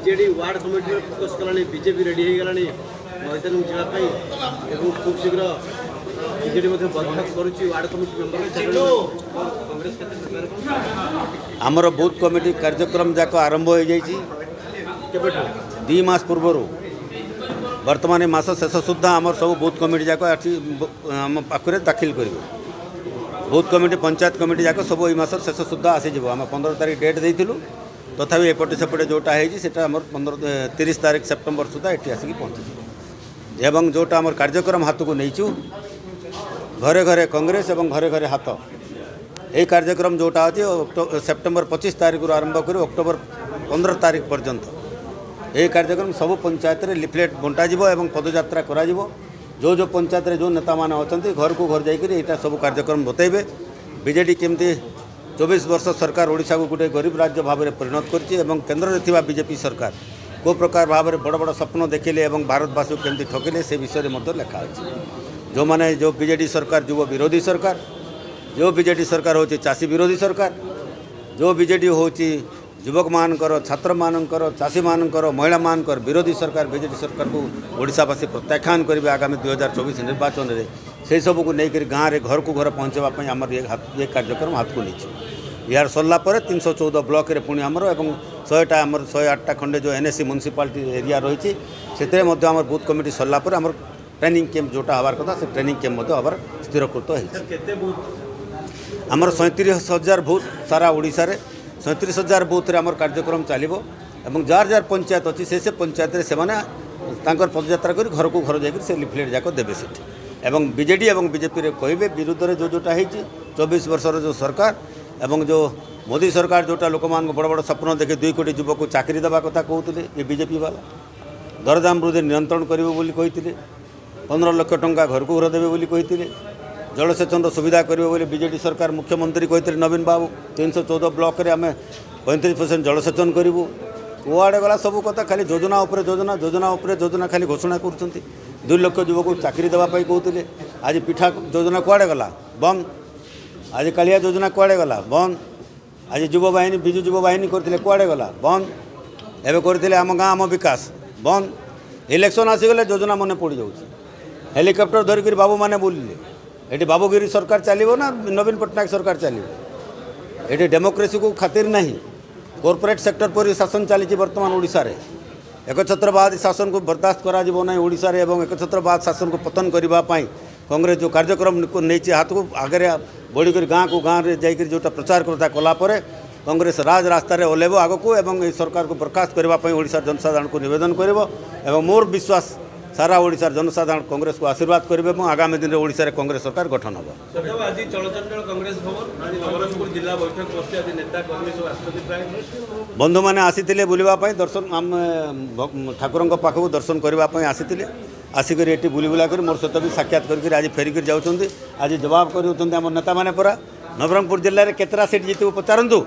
BJD ward committee focus Kalani BJP ready हो गलानी मैदान जावाई एवं खूब शीघ्र बीजेडी बदलाव करुच्ची वार्ड कमिटी मेंबर कांग्रेस आमर बूथ कमिटी कार्यक्रम जाक आरंभ हो जाइए 2 मास पूर्व वर्तमान मास शेष सुधा आमर सब बूथ कमिटी जाक आम पाखे दाखिल कर बूथ कमिटी पंचायत कमिटी जाक सब ये मास शेष सुधा आसीज आम 15 तारीख डेट देलु तथापि एपटे सेपटे जोटा है 30 तारीख सेप्टेम्बर सुधा ये आसिक पहुँची एवं जोटा आम कार्यक्रम हाथ को नहींचु घरे घरे कांग्रेस एवं घरे घरे हाथ यही कार्यक्रम जोटा अच्छे सेप्टेम्बर 25 तारीख आरंभ कर अक्टोबर 15 तारीख पर्यंत यही कार्यक्रम सब पंचायत रे लिफलेट बंटा एवं पदयात्रा करा जो जो पंचायत रे जो नेता माने अच्छा घर को घर जाकर यहाँ सब कार्यक्रम बतेबे बीजेडी केमती 24 वर्ष सरकार ओडिशा को गोटे गरीब राज्य भाव में परिणत करछि एवं केंद्र में थिबा बीजेपी सरकार को प्रकार भाव में बड़ बड़ स्वप्न देखिले एवं भारतवासी को केमती ठकिले से विषय में लिखा अच्छे जो माने जो बीजेडी सरकार युव विरोधी सरकार जो बीजेडी सरकार होची चाषी विरोधी सरकार जो बीजेडी होची युवक मानकर छात्र मानकर चाषी मानकर महिला मानकर विरोधी सरकार बीजेडी सरकार को ओडिशावासी प्रत्याख्यान करेंगे आगामी 2024 निर्वाचन में से सब को लेकर गाँव में घर को घर पहुँचापी आम ये कार्यक्रम हाथ को नहीं यार सरला 314 ब्लॉक रे पुणी आमर एवं 100टा आमर 108टा खंडे जो एनएससी म्युनिसिपालिटी एरिया रही से आम बूथ कमिटी सरला आम ट्रेनिंग कैंप जोटा हबार कथा से ट्रेनिंग कैंप हबार स्थिरकृत हो आमर 37,000 बूथ सारा ओडिशा रे 37,000 बूथ रे आमर कार्यक्रम चलो एवं जार जार पंचायत अच्छी से पंचायत रे सेमाने तांकर पदयात्रा कर घर को घर जाकर से लिफलेट जाक देवे सेठी एवं बीजेडी एवं बीजेपी रे कहबे विरुद्ध रे जो जोटा है 24 वर्षर जो सरकार एवं जो मोदी सरकार जोटा लोक मान बड़ बड़ स्वप्न देखे 2 कोटी युवक को चाकरी देवा कथा कहते ये बीजेपी वाला दरदाम वृद्धि नियंत्रण करेंगे बोली कहते 15 लाख टंका घर को घर देवे बोली कहते जलसेचन सुविधा करेंगे बीजेडी सरकार मुख्यमंत्री कहते नवीन बाबू 314 ब्लॉक रे आम 35% जलसेचन करूँ कुआड़े गला सब कथा खाली योजना उपरे योजना योजना उपरे योजना खाली घोषणा कर 2 लाख युवक को चाकरी देवाई कहते आज पिठा योजना कुआड़े गला बंद आज कालिया योजना कुआड़े गला बंद आज युव बाहिनी विजु युव बाहिनी करते कुआड़े गला बंद एवं करते आम गाँ आम विकास बंद इलेक्शन आसीगले योजना मन पड़ जाऊँ हेलिकप्टर धरिक बाबू मैंने बुलिले ये बाबूगिरी सरकार चलो ना नवीन पट्टनायक सरकार चलो ये डेमोक्रेसी को खातिर नहीं कॉर्पोरेट सेक्टर पर शासन चली बर्तमान ओडिशा रे एकछत्रवादी शासन को बर्दाश्त करा ना ओडिशा रे एवं एकछत्रवाद शासन को पतन करने कांग्रेस जो कार्यक्रम नहीं हाथ को आगे बढ़िक गाँव को गाँव में जाकर जोटा प्रचार करता कलापर कांग्रेस राज रास्तार ओह्लैब आग को एवं सरकार को बर्खास्त करने ओडिशा जनसाधारण को निवेदन कर मोर विश्वास सारा ओडिशा जनसाधारण कांग्रेस को आशीर्वाद करेंगे और आगामी दिन में ओडिशा रे कांग्रेस सरकार गठन हो बंधु मैंने आसी बुलवाई दर्शन आम ठाकुर पाखक दर्शन करने आसी आसिक ये बुला कर मोर सहित भी साक्षात करके आज फेरिक जाऊँच आज जवाब कर नेता मैंने परा नवरंगपुर जिले में केतरा सीट जीतू पचारतु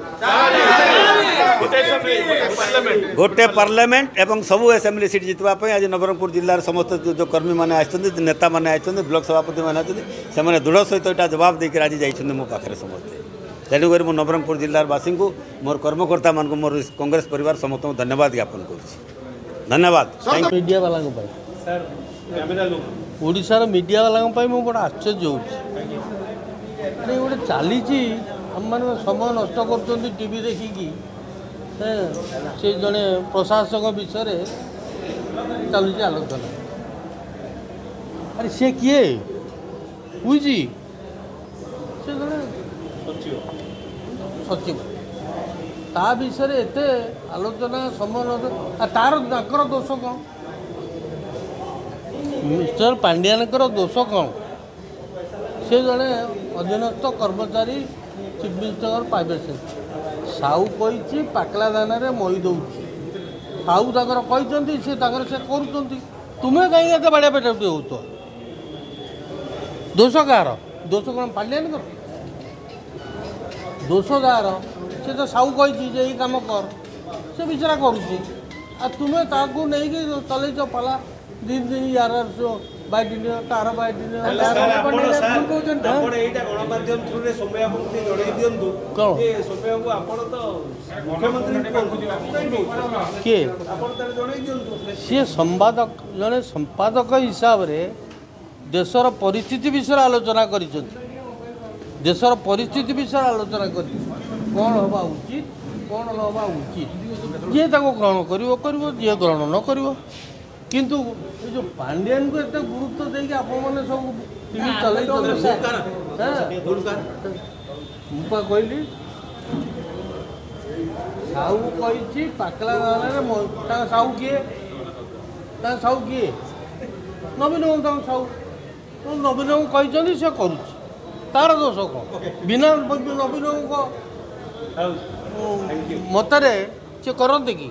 गोटे पार्लियामेंट एवं सबू असेंबली सीट जीतवाई आज नवरंगपुर जिलार समस्त जो कर्मी मैंने आते नेता मैंने आते ब्लॉक सभापति मैंने से दृढ़ सहित यहाँ जवाब देकर आज जाइए मो पाखे समस्ते तेणुक मो नवरंगपुर जिलार वासी को मोर कर्मकर्ता मान मोर कांग्रेस परिवार समस्त धन्यवाद ज्ञापन कर धन्यवाद मीडिया वाला ओडिशार मीडिया वाला बड़ा आश्चर्य हो अरे गोटे चली आम मैंने समय नष्ट कर टीवी देखिकी से जड़े प्रशासक विषय चलुच आलोचना अरे सी किए बुझी से जड़े सचिव ता विषय एत आलोचना समय तार दोष कौन मिस्टर पांड्यानकर दोष कौन से जड़े अधीनस्थ कर्मचारी chief minister private sector Sahu कही पाकला दाना मई दौर साहू कहते से कर तुम्हें कहीं बाड़िया पेट हो दोष कार दोष कौन पांड्यानकर दोष कार से तो साहू कही ये कम कर से बेचारा करुँच तुम्हें ताकू नहीं चल पाला दिन दिन यार ବାଇଡିନିଅ ତାର ବାଇଡିନିଅ ଆପଣ ଏଇଟା ଗଣମାଧ୍ୟମ ଥ୍ରୁରେ ସୌମ୍ୟବାବୁଙ୍କୁ ଟିକେ ଜଣେଇ ଦିଅନ୍ତୁ କ'ଣ? ଯେ ସୌମ୍ୟବାବୁ ଆପଣ ତ ମୁଖ୍ୟମନ୍ତ୍ରୀ କିଏ ଆପଣ ତାହେଲେ ଜଣେଇ ଦିଅନ୍ତୁ। ସିଏ ସମ୍ପାଦକ ଜଣେ ସମ୍ପାଦକ ହିସାବରେ ଦେଶର ପରିସ୍ଥିତି ବିଷୟରେ ଆଲୋଚନା କରିଛନ୍ତି। ଦେଶର ପରିସ୍ଥିତି ବିଷୟରେ ଆଲୋଚନା କରି କ'ଣ ହେବା ଉଚିତ କ'ଣ ନ ହେବା ଉଚିତ ଯିଏ ତାକୁ ଗ୍ରହଣ କରିବ କରିବ ଯିଏ ଗ୍ରହଣ ନ କରିବ। କିନ୍ତୁ ଏ ଯେଉଁ ପାଣ୍ଡିଆନକୁ ଏତେ ଗୁରୁତ୍ୱ ଦେଇକି ଆପଣମାନେ ସବୁ ଟିଭି ଚଲେଇଛନ୍ତି ମୁଁ ପା କହିଲି ସାହୁ କହିଛି ପାକଲା ଗାଁରେ ତାଙ୍କ ସାହୁ କିଏ ନବୀନ ବାବୁ ତାଙ୍କ ସାହୁ ନବୀନ ବାବୁ କହିଛନ୍ତି ସେ କରୁଛି ତାର ଦୋଷ କ'ଣ ବିନା ନବୀନ ବାବୁଙ୍କ ମତରେ ସେ କରନ୍ତି କି?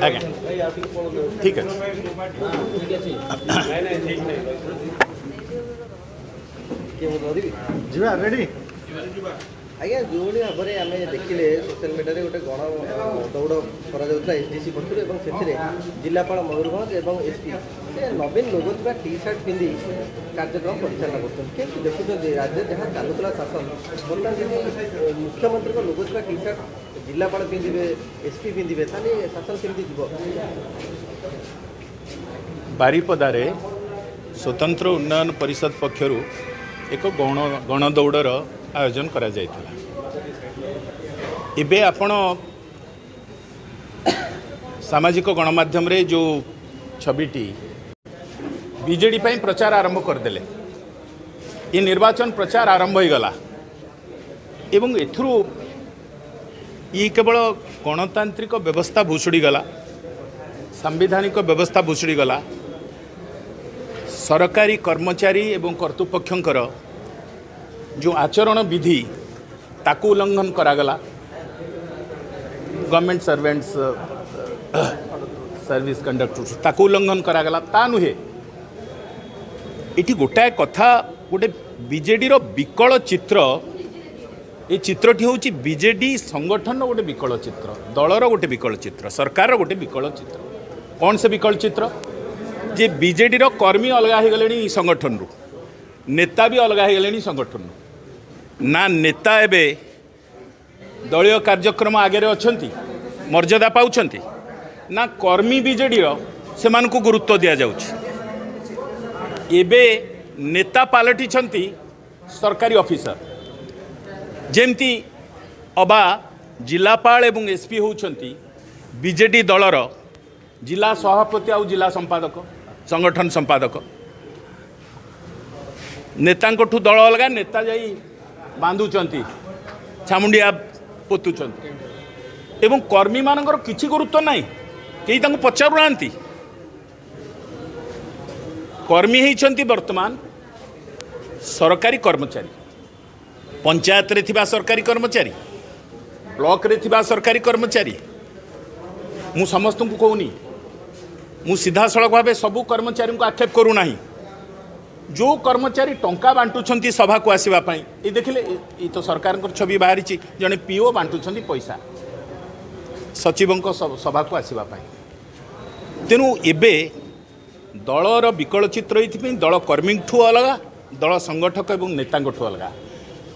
ଆଜ୍ଞା ଠିକ୍ ଅଛି ଯିବା ରେଡ଼ି ଆଜ୍ଞା ଯେଉଁଭଳି ଭାବରେ ଆମେ ଦେଖିଲେ ସୋସିଆଲ ମିଡ଼ିଆରେ ଗୋଟେ ଗଣ ଦୌଡ଼ କରାଯାଉଥିଲା ଏସ୍ଡିସି ପକ୍ଷରୁ ଏବଂ ସେଥିରେ ଜିଲ୍ଲାପାଳ ମୟୂରଭଞ୍ଜ ଏବଂ ଏସ୍ପି ନବୀନ ଲୋଗୋ ଥିବା ଟି ସାର୍ଟ ପିନ୍ଧି କାର୍ଯ୍ୟକ୍ରମ ପରିଚାଳନା କରୁଛନ୍ତି। କିନ୍ତୁ ଦେଖୁଛନ୍ତି ରାଜ୍ୟରେ ଯାହା ଚାଲୁଥିଲା ଶାସନ ବର୍ତ୍ତମାନ ଯଦି ମୁଖ୍ୟମନ୍ତ୍ରୀଙ୍କ ଲୋଗୋ ଥିବା ଟି ସାର୍ଟ ଜିଲ୍ଲାପାଳ ପିନ୍ଧିବେ ଏସ୍ପି ପିନ୍ଧିବେ ତାହେଲେ ଶାସନ କେମିତି ଯିବ? ବାରିପଦାରେ ସ୍ୱତନ୍ତ୍ର ଉନ୍ନୟନ ପରିଷଦ ପକ୍ଷରୁ ଏକ ଗଣଦୌଡ଼ର ଆୟୋଜନ କରାଯାଇଥିଲା। ଏବେ ଆପଣ ସାମାଜିକ ଗଣମାଧ୍ୟମରେ ଯେଉଁ ଛବିଟି ବିଜେଡି ପାଇଁ ପ୍ରଚାର ଆରମ୍ଭ କରିଦେଲେ ଏ ନିର୍ବାଚନ ପ୍ରଚାର ଆରମ୍ଭ ହୋଇଗଲା ଏବଂ ଏଥିରୁ ଇ କେବଳ ଗଣତାନ୍ତ୍ରିକ ବ୍ୟବସ୍ଥା ଭୁଷୁଡ଼ିଗଲା, ସାମ୍ବିଧାନିକ ବ୍ୟବସ୍ଥା ଭୁଷୁଡ଼ିଗଲା, ସରକାରୀ କର୍ମଚାରୀ ଏବଂ କର୍ତ୍ତୃପକ୍ଷଙ୍କର ଯେଉଁ ଆଚରଣ ବିଧି ତାକୁ ଉଲ୍ଲଂଘନ କରାଗଲା। ଗଭର୍ଣ୍ଣମେଣ୍ଟ ସର୍ଭେଣ୍ଟସ୍ ସର୍ଭିସ୍ କଣ୍ଡକ୍ଟ ତାକୁ ଉଲ୍ଲଂଘନ କରାଗଲା ତା ନୁହେଁ। ଏଠି ଗୋଟାଏ କଥା ଗୋଟେ ବିଜେଡ଼ିର ବିକଳ ଚିତ୍ର ଏ ଚିତ୍ରଟି ହେଉଛି ବିଜେଡ଼ି ସଂଗଠନର ଗୋଟେ ବିକଳ ଚିତ୍ର, ଦଳର ଗୋଟେ ବିକଳ ଚିତ୍ର, ସରକାରର ଗୋଟେ ବିକଳ ଚିତ୍ର। କ'ଣ ସେ ବିକଳ ଚିତ୍ର? ଯେ ବିଜେଡ଼ିର କର୍ମୀ ଅଲଗା ହୋଇଗଲେଣି ସଂଗଠନରୁ, ନେତା ବି ଅଲଗା ହୋଇଗଲେଣି ସଂଗଠନରୁ। ନା ନେତା ଏବେ ଦଳୀୟ କାର୍ଯ୍ୟକ୍ରମ ଆଗରେ ଅଛନ୍ତି, ମର୍ଯ୍ୟାଦା ପାଉଛନ୍ତି, ନା କର୍ମୀ ବିଜେଡ଼ିର ସେମାନଙ୍କୁ ଗୁରୁତ୍ୱ ଦିଆଯାଉଛି। ଏବେ ନେତା ପାଲଟିଛନ୍ତି ସରକାରୀ ଅଫିସର। ଯେମିତି ଅବା ଜିଲ୍ଲାପାଳ ଏବଂ ଏସ୍ପି ହେଉଛନ୍ତି ବିଜେଡ଼ି ଦଳର ଜିଲ୍ଲା ସଭାପତି ଆଉ ଜିଲ୍ଲା ସମ୍ପାଦକ, ସଂଗଠନ ସମ୍ପାଦକ। ନେତାଙ୍କଠୁ ଦଳ ଅଲଗା, ନେତା ଯାଇ ବାନ୍ଧୁଛନ୍ତି, ଛାମୁଣ୍ଡିଆ ପୋତୁଛନ୍ତି ଏବଂ କର୍ମୀମାନଙ୍କର କିଛି ଗୁରୁତ୍ୱ ନାହିଁ, କେହି ତାଙ୍କୁ ପଚାରୁନାହାନ୍ତି। କର୍ମୀ ହେଇଛନ୍ତି ବର୍ତ୍ତମାନ ସରକାରୀ କର୍ମଚାରୀ, ପଞ୍ଚାୟତରେ ଥିବା ସରକାରୀ କର୍ମଚାରୀ, ବ୍ଲକରେ ଥିବା ସରକାରୀ କର୍ମଚାରୀ। ମୁଁ ସମସ୍ତଙ୍କୁ କହୁନି, ମୁଁ ସିଧାସଳଖ ଭାବେ ସବୁ କର୍ମଚାରୀଙ୍କୁ ଆକ୍ଷେପ କରୁନାହିଁ। ଯେଉଁ କର୍ମଚାରୀ ଟଙ୍କା ବାଣ୍ଟୁଛନ୍ତି ସଭାକୁ ଆସିବା ପାଇଁ, ଏ ଦେଖିଲେ ଏ ତ ସରକାରଙ୍କର ଛବି ବାହାରିଛି, ଜଣେ ପିଓ ବାଣ୍ଟୁଛନ୍ତି ପଇସା ସଚିବଙ୍କ ସଭାକୁ ଆସିବା ପାଇଁ। ତେଣୁ ଏବେ ଦଳର ବିକଳ ଚିତ୍ର ଏଇଥିପାଇଁ ଦଳ କର୍ମୀଠୁ ଅଲଗା, ଦଳ ସଂଗଠକ ଏବଂ ନେତାଙ୍କଠୁ ଅଲଗା।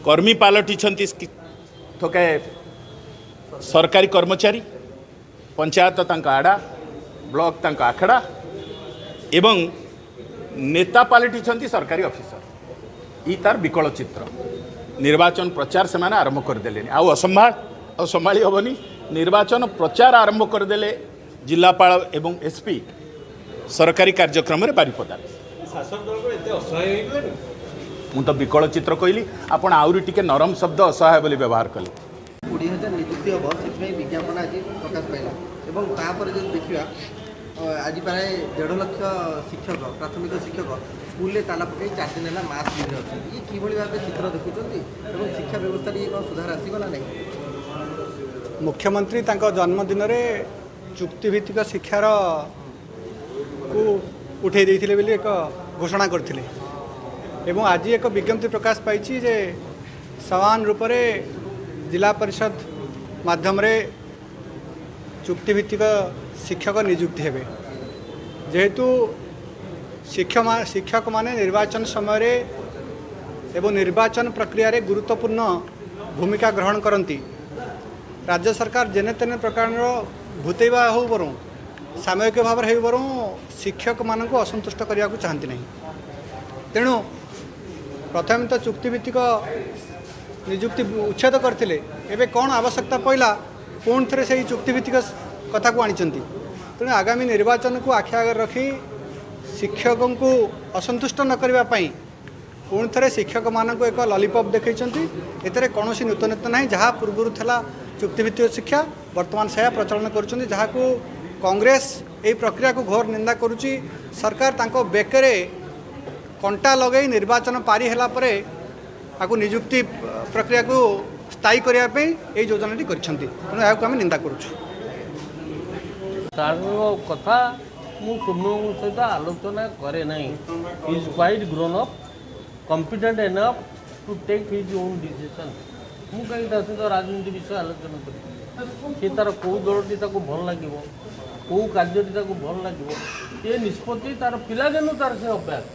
କର୍ମୀ ପାଲଟିଛନ୍ତି ଥୋକାଏ ସରକାରୀ କର୍ମଚାରୀ, ପଞ୍ଚାୟତ ତାଙ୍କ ଆଡ଼ା, ବ୍ଲକ ତାଙ୍କ ଆଖଡ଼ା ଏବଂ ନେତା ପାଲଟିଛନ୍ତି ସରକାରୀ ଅଫିସର। ଇ ତାର ବିକଳ ଚିତ୍ର। ନିର୍ବାଚନ ପ୍ରଚାର ସେମାନେ ଆରମ୍ଭ କରିଦେଲେଣି, ଆଉ ସମ୍ଭାଳି ହେବନି। ନିର୍ବାଚନ ପ୍ରଚାର ଆରମ୍ଭ କରିଦେଲେ ଜିଲ୍ଲାପାଳ ଏବଂ ଏସ୍ପି ସରକାରୀ କାର୍ଯ୍ୟକ୍ରମରେ ବାରିପଦାରେ। ମୁଁ ତ ବିକଳ ଚିତ୍ର କହିଲି, ଆପଣ ଆହୁରି ଟିକେ ନରମ ଶବ୍ଦ ଅସହାୟ ବୋଲି ବ୍ୟବହାର କଲେ। 20,000 ନିଯୁକ୍ତି ହେବ, ସେଥିପାଇଁ ବିଜ୍ଞାପନ ଆଜି ପ୍ରକାଶ ପାଇଲା ଏବଂ ତାପରେ ଯଦି ଦେଖିବା ଆଜି ପ୍ରାୟ 1.5 ଲକ୍ଷ ଶିକ୍ଷକ, ପ୍ରାଥମିକ ଶିକ୍ଷକ ସ୍କୁଲରେ ତାଲା ପକାଇ 4 ଦିନ ହେଲା ମାସ୍କ ପିନ୍ଧି ଅଛନ୍ତି। ଇଏ କିଭଳି ଭାବେ ଚିତ୍ର ଦେଖୁଛନ୍ତି ଏବଂ ଶିକ୍ଷା ବ୍ୟବସ୍ଥାରେ ଇଏ କ'ଣ ସୁଧାର ଆସିବ ନା ନାହିଁ? ମୁଖ୍ୟମନ୍ତ୍ରୀ ତାଙ୍କ ଜନ୍ମଦିନରେ ଚୁକ୍ତିଭିତ୍ତିକ ଶିକ୍ଷାର କୁ ଉଠାଇ ଦେଇଥିଲେ ବୋଲି ଏକ ଘୋଷଣା କରିଥିଲେ ଏବଂ ଆଜି ଏକ ବିଜ୍ଞପ୍ତି ପ୍ରକାଶ ପାଇଛି ଯେ ସମାନ ରୂପରେ ଜିଲ୍ଲା ପରିଷଦ ମାଧ୍ୟମରେ ଚୁକ୍ତିଭିତ୍ତିକ ଶିକ୍ଷକ ନିଯୁକ୍ତି ହେବେ। जेहेतु शिक्षक माने निर्वाचन समय एवं निर्वाचन प्रक्रिया रे गुरुत्वपूर्ण भूमिका ग्रहण करती। राज्य सरकार जेने तेने प्रकार भूतेवा हो बरूँ सामयिक भाव में हो बरूँ शिक्षक मान असंतुष्ट करने को चाहती नहीं। तेणु प्रथम तो चुक्तिभित्तिक निजुक्ति उच्छेद करते एवं कौन आवश्यकता पड़ा पुणी थे से चुक्तिभित्तिक कथा को आनी। तेणु आगामी निर्वाचन को आखि आगे रखी शिक्षकों को असंतुष्ट न करने पुणी थे शिक्षक मानक एक लॉलीपॉप देखते एतिर कौन नूतनत्व ना जहाँ पूर्व था चुक्तिभित्तिक शिक्षा वर्तमान से प्रचलन कर जहाँ कांग्रेस यही प्रक्रिया को घोर निंदा करुच्ची। सरकार तांको बेकरे कंटा लगे निर्वाचन पारी है आपको निजुक्ति प्रक्रिया को स्थायी करने ये योजनाटी करें निंदा करुच्छू। कथा मु सौम्य सहित आलोचना करे नहीं। Is quite grown up competent enough to take his own decision. मु कहीं सहित राजनीति विषय आलोचना करी तार कौ दलटी भल लगे कौ कार्यटी भल लगे ये निष्पत्ति तार पिलादिनू तार से अभ्यास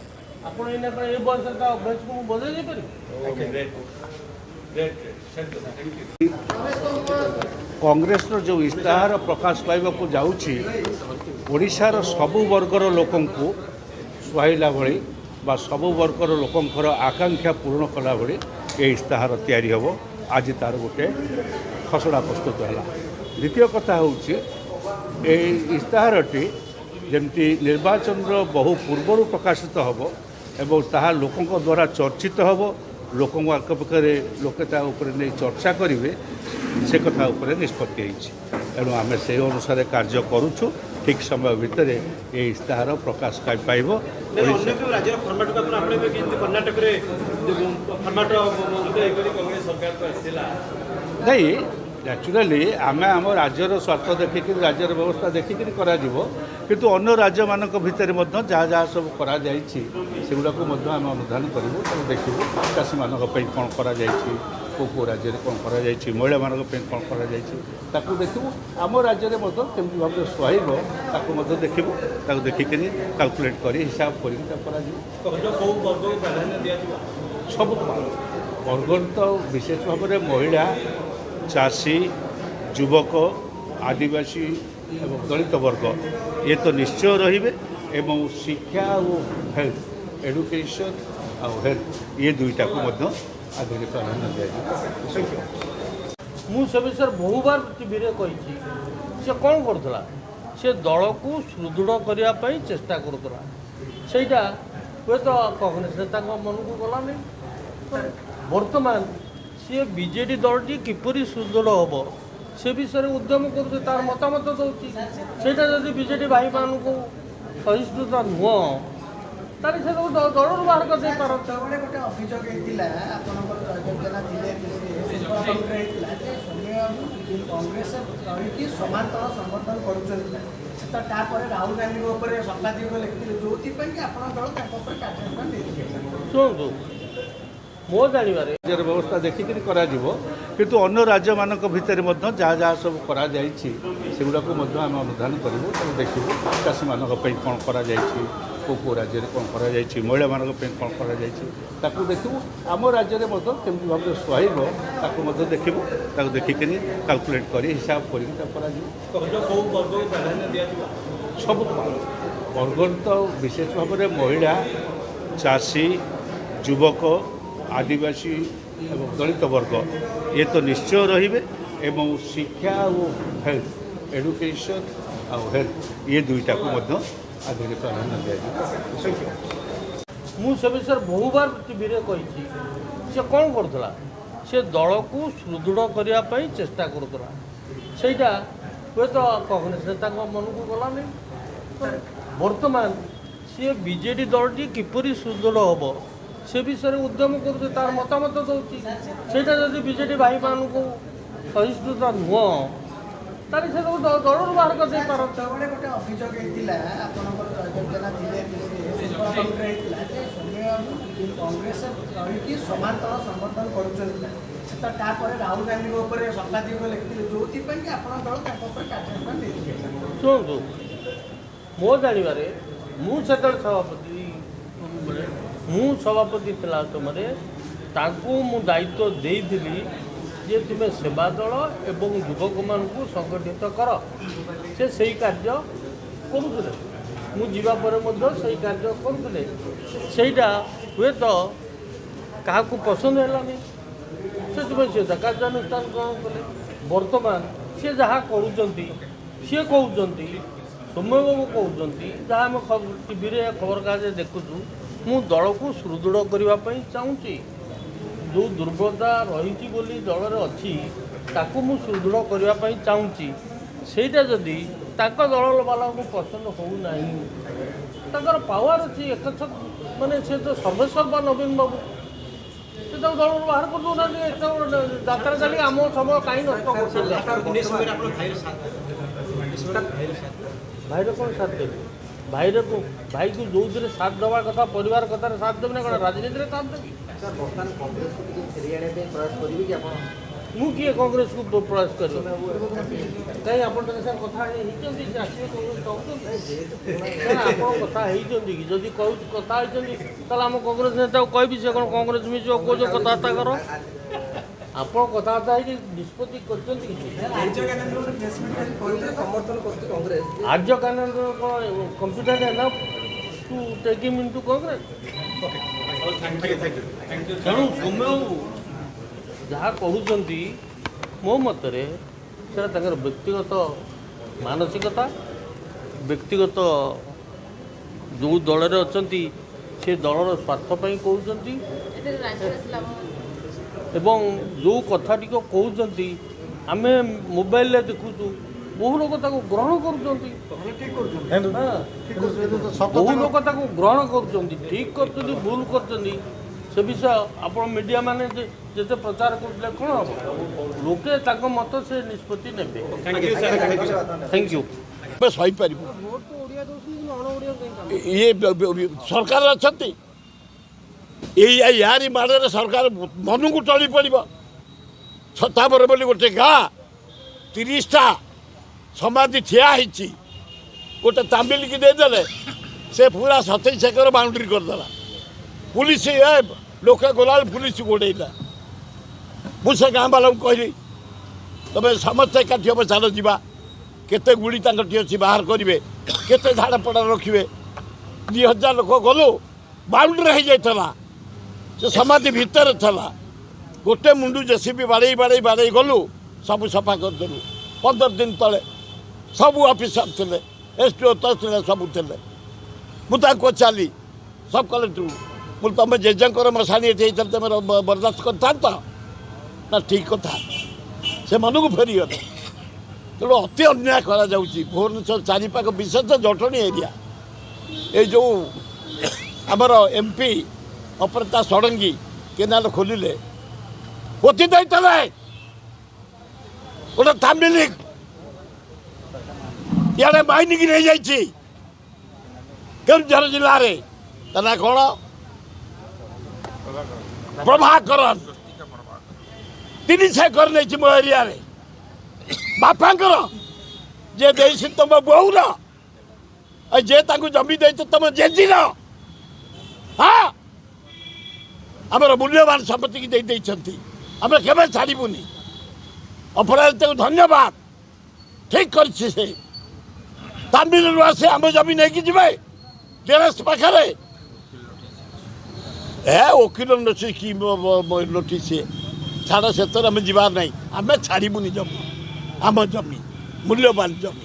आपड़ ये बयस अभ्यास को बदल कांग्रेस जो इस्ताहार प्रकाश पाइबा जाऊँगी ओडिशार सबु वर्गर लोकं को सुहाइला भली बा सबु वर्गर लोकंर आकांक्षा पूर्ण कला भली ये इस्ताहार तैयारी हम। आज तार गोटे खसड़ा प्रस्तुत है। द्वितीय कथा हूँ इस्ताहारटी जमती निर्वाचन बहु पूर्वर प्रकाशित हम एवं ताहा लोकों द्वारा चर्चित हम लोकों आखपाखे लोके नहीं चर्चा करेंगे से कथा निष्पत्ति तेणु आम से अनुसार कार्य करुचु। ठीक समय भितर ये इस्ताहार प्रकाश पाइब। नहीं एक्चुअली आम आम राज्यर स्वार्थ देखिक राज्यर व्यवस्था देखिक किंतु अन्य राज्य मान भितर जहाँ जहाँ सब सेगुड़ा आम अनुधान करूँ देखू चाषी मान कौन कर कौ राज्य में कौन कर महिला मान कौन कर देखू आम राज्य में कमी भाव सुहाइब देखू देखिक कैलकुलेट कर हिसाब कर सब वर्ग तो विशेष भाव में महिला चाषी युवक आदिवासी एवं दलित वर्ग ये तो निश्चय रे एवं शिक्षा और हेल्थ एडुकेशन और हेल्थ ये दुईटा को आगे प्राधान्य दिया। मुझे विषय बहुबार टीवी कही से कौन करूला से दल को सुदृढ़ करने चेष्टा करूला सेटा हे तो कांग्रेस नेता मन को गला नहीं। वर्तमान सी बीजेडी दलटी किपरि सुदृढ़ हम से विषय उद्यम कर तार मतामत दूसरी सेटा जब बीजेडी भाई मान को सहिष्णुता नुह तार से दल बाहर कर शुणु मो जानवर राज्यर व्यवस्था देखिक किंतु अन्य राज्य मान भितर जहाँ जहाँ सब सेगुड़ा आम अनुधान करूँ देखू चाषी मान कौन कर कौ राज्य में कौन कर महिला मान कौन कर देखू आम राज्य में कमी भाव सुहाइब देखू देखिक कैलकुलेट कर हिसाब कर सब वर्ग तो विशेष भाव में महिला चाषी युवक आदिवासी एवं दलित वर्ग ये तो निश्चय रे एवं शिक्षा और हेल्थ एडुकेशन और हेल्थ ये दुईटा को आगे प्राधान्य दिया। मुझे विषय बहुबार टीवी कही से कौन करूला से दल को सुदृढ़ करने चेष्टा करूला सेटा हे तो कांग्रेस नेता मन को गला नहीं। वर्तमान सी बीजेडी दलटी किपरि सुदृढ़ हम से विषय उद्यम कर तार मतामत दूसरी सेटा जब बीजेडी भाई मान को सहिष्णुता नुह तार से दल बाहर कर शुणु मो जानवर ମୁଁ ସେତେବେଳେ ସଭାପତି ମୁଁ ସଭାପତି ଥିଲା ସମୟରେ ତାଙ୍କୁ ମୁଁ ଦାୟିତ୍ୱ ଦେଇଥିଲି ଯେ ତୁମେ ସେବା ଦଳ ଏବଂ ଯୁବକମାନଙ୍କୁ ସଂଗଠିତ କର। ସେ ସେଇ କାର୍ଯ୍ୟ କରୁଥିଲେ, ମୁଁ ଯିବା ପରେ ମଧ୍ୟ ସେଇ କାର୍ଯ୍ୟ କରୁଥିଲେ। ସେଇଟା ହୁଏତ କାହାକୁ ପସନ୍ଦ ହେଲାନି, ସେଥିପାଇଁ ସେ କାର୍ଯ୍ୟାନୁଷ୍ଠାନ ଗ୍ରହଣ କଲେ। ବର୍ତ୍ତମାନ ସେ ଯାହା କରୁଛନ୍ତି, ସିଏ କହୁଛନ୍ତି, ସୌମ୍ୟବାବୁ କହୁଛନ୍ତି, ଯାହା ଆମେ ଟିଭିରେ ଖବରକାଗଜରେ ଦେଖୁଛୁ, ମୁଁ ଦଳକୁ ସୁଦୃଢ଼ କରିବା ପାଇଁ ଚାହୁଁଛି। ଯେଉଁ ଦୁର୍ବଳତା ରହିଛି ବୋଲି ଦଳରେ ଅଛି ତାକୁ ମୁଁ ସୁଦୃଢ଼ କରିବା ପାଇଁ ଚାହୁଁଛି। ସେଇଟା ଯଦି ତାଙ୍କ ଦଳ ବାଲାଙ୍କୁ ପସନ୍ଦ ହେଉନାହିଁ, ତାଙ୍କର ପାୱାର ଅଛି ମାନେ ସେ ତ ସର୍ବେସର୍ବା ନବୀନ ବାବୁ, ସେ ତାକୁ ଦଳରୁ ବାହାର କରିଦେଉନାହାନ୍ତି। ଏତେ ଯାତ୍ରା ଚାଲି ଆମ ସମୟ କାହିଁ ନଷ୍ଟ କରୁଛନ୍ତି? ଭାଇର କ'ଣ ସାଥ ଦେବେ? ଭାଇକୁ ଯେଉଁଥିରେ ସାଥ ଦେବା କଥା, ପରିବାର କଥାରେ ସାଥ ଦେବେ ନା କ'ଣ ରାଜନୀତିରେ ସାଥ ଦେବି? ମୁଁ କିଏ କଂଗ୍ରେସକୁ ପ୍ରୟାସ କରିବ? କାହିଁ ଆପଣ ତାଙ୍କ ସାଙ୍ଗେ କଥା ହେଇଛନ୍ତି ଯେ ଆସିବେ କଂଗ୍ରେସ ଚାହୁଁଛନ୍ତି? ଆପଣ କଥା ହେଇଛନ୍ତି କି? ଯଦି କଥା ହେଇଛନ୍ତି ତାହେଲେ ଆମ କଂଗ୍ରେସ ନେତାକୁ କହିବି, ସେ କ'ଣ କଂଗ୍ରେସ ମିଶିବ କହୁଛ କଥାବାର୍ତ୍ତା କର। ଆପଣ କଥାବାର୍ତ୍ତା ହେଇକି ନିଷ୍ପତ୍ତି କରିଛନ୍ତି କି? ଆର୍ଯ୍ୟ କାନନ୍ଦ କ'ଣ computer enough to take him into Congress? ତେଣୁ ସୌମ୍ୟବାବୁ ଯାହା କହୁଛନ୍ତି ମୋ ମତରେ ସେଟା ତାଙ୍କର ବ୍ୟକ୍ତିଗତ ମାନସିକତା, ବ୍ୟକ୍ତିଗତ ଯେଉଁ ଦଳରେ ଅଛନ୍ତି ସେ ଦଳର ସ୍ୱାର୍ଥ ପାଇଁ କହୁଛନ୍ତି ଏବଂ ଯେଉଁ କଥାଟିକ କହୁଛନ୍ତି ଆମେ ମୋବାଇଲରେ ଦେଖୁଛୁ, ବହୁ ଲୋକ ତାକୁ ଗ୍ରହଣ କରୁଛନ୍ତି, ବହୁ ଲୋକ ତାକୁ ଗ୍ରହଣ କରୁଛନ୍ତି, ଠିକ୍ କରୁଛନ୍ତି, ଭୁଲ କରୁଛନ୍ତି, ସେ ବିଷୟ ଆପଣ ମିଡ଼ିଆ ମାନେ ଯେତେ ପ୍ରଚାର କରୁଥିଲେ କ'ଣ ହେବ? ଲୋକେ ତାଙ୍କ ମତ ସେ ନିଷ୍ପତ୍ତି ନେବେ। Thank you. ସହିପାରିବୁ ଇଏ ସରକାର ଅଛନ୍ତି, ୟାରି ମାଡ଼ରେ ସରକାର ମନକୁ ଟଳି ପଡ଼ିବ। ଛତାବର ବୋଲି ଗୋଟେ ଗାଁ 30ଟା ସମାଧି ଠିଆ ହେଇଛି, ଗୋଟେ ତାମିଲକି ଦେଇଦେଲେ ସେ ପୁରା 27 ଏକର ବାଉଣ୍ଡ୍ରି କରିଦେଲା। ପୁଲିସ ଲୋକେ ଗଲାବେଳେ ପୁଲିସ ଗୋଡ଼େଇଲା। ମୁଁ ସେ ଗାଁ ବାଲାଙ୍କୁ କହିଲି ତମେ ସମସ୍ତେ ଏକାଠି ହେବ, ଚାଲ ଯିବା। କେତେ ଗୁଳି ତାଙ୍କଠି ଅଛି ବାହାର କରିବେ, କେତେ ଝାଡ଼ପଡ଼ା ରଖିବେ। 2000 ଲୋକ ଗଲୁ, ବାଉଣ୍ଡ୍ରି ହେଇଯାଇଥିଲା, ସେ ସମାଧି ଭିତରେ ଥିଲା। ଗୋଟେ ମୁଣ୍ଡୁ ଜେସିବି ବାଡ଼େଇ ଗଲୁ, ସବୁ ସଫା କରିଦେଲୁ। 15 ଦିନ ତଳେ ସବୁ ଅଫିସର ଥିଲେ, SDO ଥିଲେ, ସବୁ ଥିଲେ। ମୁଁ ତାଙ୍କୁ ପଚାରିଲି ସବ୍ କଲେକ୍ଟରକୁ, ମୁଁ ତୁମେ ଜେଜେଙ୍କର ମଶାଣି ଏଠି ହେଇଥିଲେ ତୁମେ ବରଦାସ୍ତ କରିଥାନ୍ତ ନା? ଠିକ୍ କଥା, ସେ ମନକୁ ଫେରିଗଲେ। ତେଣୁ ଅତି ଅନ୍ୟାୟ କରାଯାଉଛି ଭୁବନେଶ୍ୱର ଚାରିପାଖ, ବିଶେଷ ଜଟଣୀ ଏରିଆ। ଏଇ ଯେଉଁ ଆମର MP ଅପରାଜିତା ଷଡ଼ଙ୍ଗୀ କେନାଲ ଖୋଲିଲେ, ପୋତି ଦେଇଥିଲେ ଗୋଟେ ତାମିଲ ଇଆଡ଼େ ମାଇନିକି ନେଇଯାଇଛି କେଉଁଝର ଜିଲ୍ଲାରେ, ତା ନା କ'ଣ? ପ୍ରଭାକରନ୍। 30 ଏକର ନେଇଛି ମୋ ଏରିଆରେ। ବାପାଙ୍କର ଯେ ଦେଇଛି ତମ ବୋଉର, ଯେ ତାଙ୍କୁ ଜମି ଦେଇଛ ତମ ଜେଜିର। ହଁ, ଆମର ମୂଲ୍ୟବାନ ସମ୍ପତ୍ତିକି ଦେଇଛନ୍ତି, ଆମେ କେବେ ଛାଡ଼ିବୁନି। ଅପରାଜିତାକୁ ଧନ୍ୟବାଦ, ଠିକ୍ କରିଛି ସେ। ତାମିଲରୁ ଆସି ଆମ ଜମି ନେଇକି ଯିବେ ଟେରେସ୍ ପାଖରେ। ଓକିଲ ନୋଟିସ୍ କି ନୋଟିସ୍ ଛାଡ଼, ସେଥିରେ ଆମେ ଯିବାର ନାହିଁ। ଆମେ ଛାଡ଼ିବୁନି ଜମି, ଆମ ଜମି ମୂଲ୍ୟବାନ ଜମି।